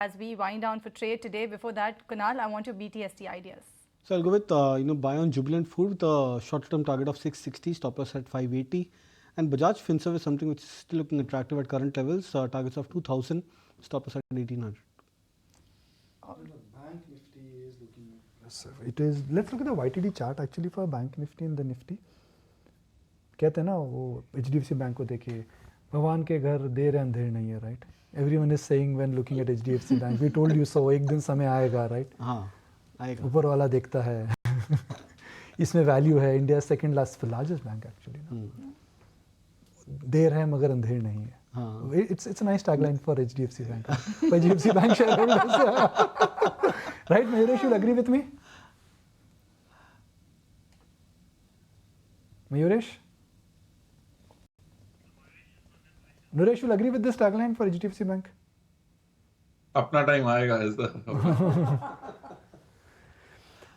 as we wind down for trade today. Before that, Kunal, I want your BTST ideas. So I'll go with buy on Jubilant Food with a short-term target of 660, stop loss at 580, and Bajaj Finserv is something which is still looking attractive at current levels. Targets of 2000, stop loss at 1800. Bank Nifty is looking impressive. It is. Let's look at the YTD chart actually for Bank Nifty and the Nifty. कहते हैं ना वो HDFC bank को देखिए, भगवान के घर देर है अंधेर नहीं है, right? Everyone is saying when looking at HDFC Bank, we told you so. एक दिन समय आएगा, right? हाँ, आएगा. ऊपर वाला देखता है. इसमें वैल्यू है. India's second largest bank actually. देर है मगर अंधेर नहीं है. हाँ. It's a nice tagline for HDFC Bank. For HDFC Bank shareholders. Right, Mayuresh, you'll agree with me? Mayuresh? Nuresh, you'll agree with this tagline for HDFC Bank? अपना time आएगा ऐसा.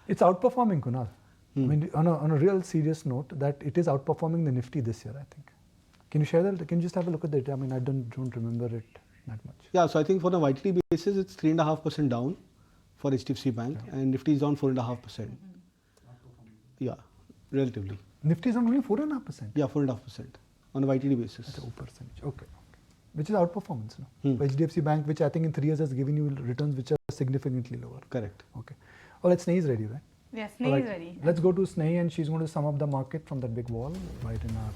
It's outperforming, Kunal. I mean, on a real serious note, that it is outperforming the Nifty this year, I think. Can you share that? Can you just have a look at it? I mean, I don't remember it that much. Yeah, so I think for the YTD basis, it's 3.5% down for HDFC Bank, and Nifty is down 4.5%. Yeah, relatively. Nifty is only 4.5%. Yeah, 4.5% on a YTD basis. That's a percentage. Okay. Which is outperformance, no? For HDFC Bank, which I think in 3 years has given you returns which are significantly lower. Correct. Okay. All right, Sneha is ready, right? Yes, Sneha is ready. Let's go to Sneha, and she's going to sum up the market from that big wall right in our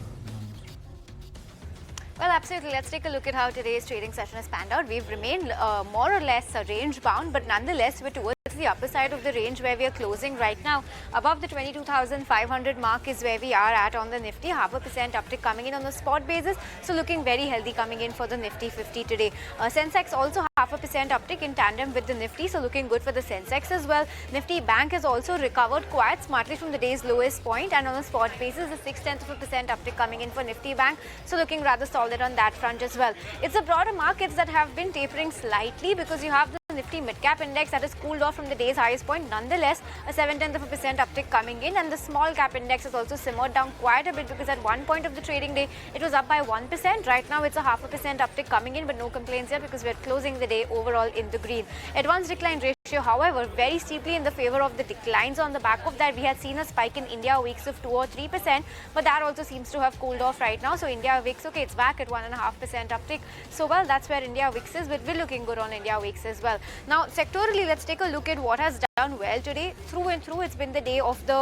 Well, absolutely. Let's take a look at how today's trading session has panned out. We've remained more or less range bound, but nonetheless, we're towards the upper side of the range where we are closing right now. Above the 22,500 mark is where we are at on the Nifty. 0.5% uptick coming in on the spot basis. So looking very healthy coming in for the Nifty 50 today. Sensex also 0.5% uptick in tandem with the Nifty. So looking good for the Sensex as well. Nifty Bank has also recovered quite smartly from the day's lowest point, and on a spot basis, a 0.6% uptick coming in for Nifty Bank. So looking rather solid on that front as well. It's the broader markets that have been tapering slightly because you have the Nifty mid-cap index that has cooled off from the day's highest point. Nonetheless, a 0.7% uptick coming in, and the small-cap index has also simmered down quite a bit because at one point of the trading day, it was up by 1%. Right now, it's a 0.5% uptick coming in, but no complaints here because we're closing the day overall in the green. Advanced decline ratio, however, very steeply in the favor of the declines. On the back of that, we had seen a spike in India weeks of 2 or 3%, but that also seems to have cooled off right now. So India Wix, okay, it's back at 1.5% uptick. So well, that's where India Wix is, but we're looking good on India Wix as well. Now, sectorally, let's take a look at what has done well today. Through and through, it's been the day of the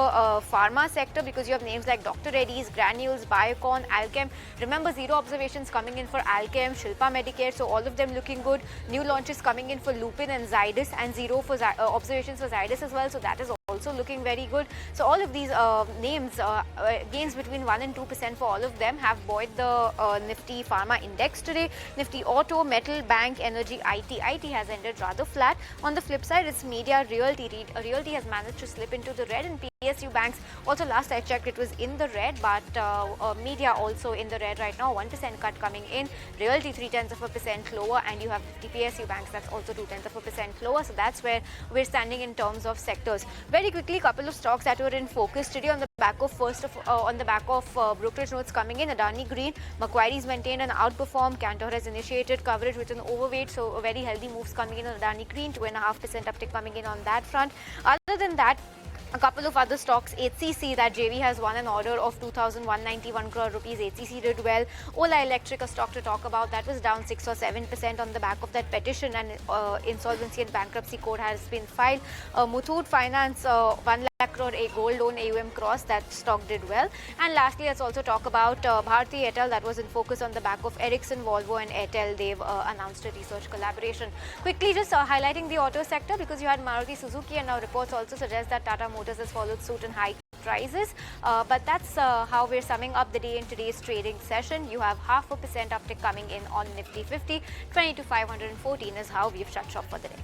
pharma sector because you have names like Dr. Reddy's, Granules, Biocon, Alchem. Remember, zero observations coming in for Alchem, Shilpa Medicare, so all of them looking good. New launches coming in for Lupin and Zydus, and zero for observations for Zydus as well, so that is also looking very good. So all of these names, gains between 1 and 2% for all of them have buoyed the Nifty Pharma Index today. Nifty Auto, Metal, Bank, Energy, IT has ended rather flat. On the flip side, it's Media, Realty. Realty has managed to slip into the red, and PSU banks also, last I checked, it was in the red, but Media also in the red right now. 1% cut coming in. Realty 0.3% lower, and you have 50 PSU banks that's also 0.2% lower. So that's where we're standing in terms of sectors. Very quickly, couple of stocks that were in focus today on the back of brokerage notes coming in. Adani Green, Macquarie's maintained an outperform. Cantor has initiated coverage with an overweight, so very healthy moves coming in on Adani Green. 2.5% uptick coming in on that front. Other than that, a couple of other stocks, HCC, that JV has won an order of 2,191 crore rupees. HCC did well. Ola Electric, a stock to talk about, that was down 6 or 7% on the back of that petition, and insolvency and bankruptcy code has been filed. Muthoot Finance, 1 lakh crore a gold loan AUM cross, that stock did well. And lastly, let's also talk about Bharti Airtel, that was in focus on the back of Ericsson, Volvo and Airtel. They've announced a research collaboration. Quickly just highlighting the auto sector because you had Maruti Suzuki, and now reports also suggest that Tata Motors has followed suit in high prices. But that's how we're summing up the day in today's trading session. You have 0.5% uptick coming in on Nifty 50. 22,514 is how we've shut shop for the day.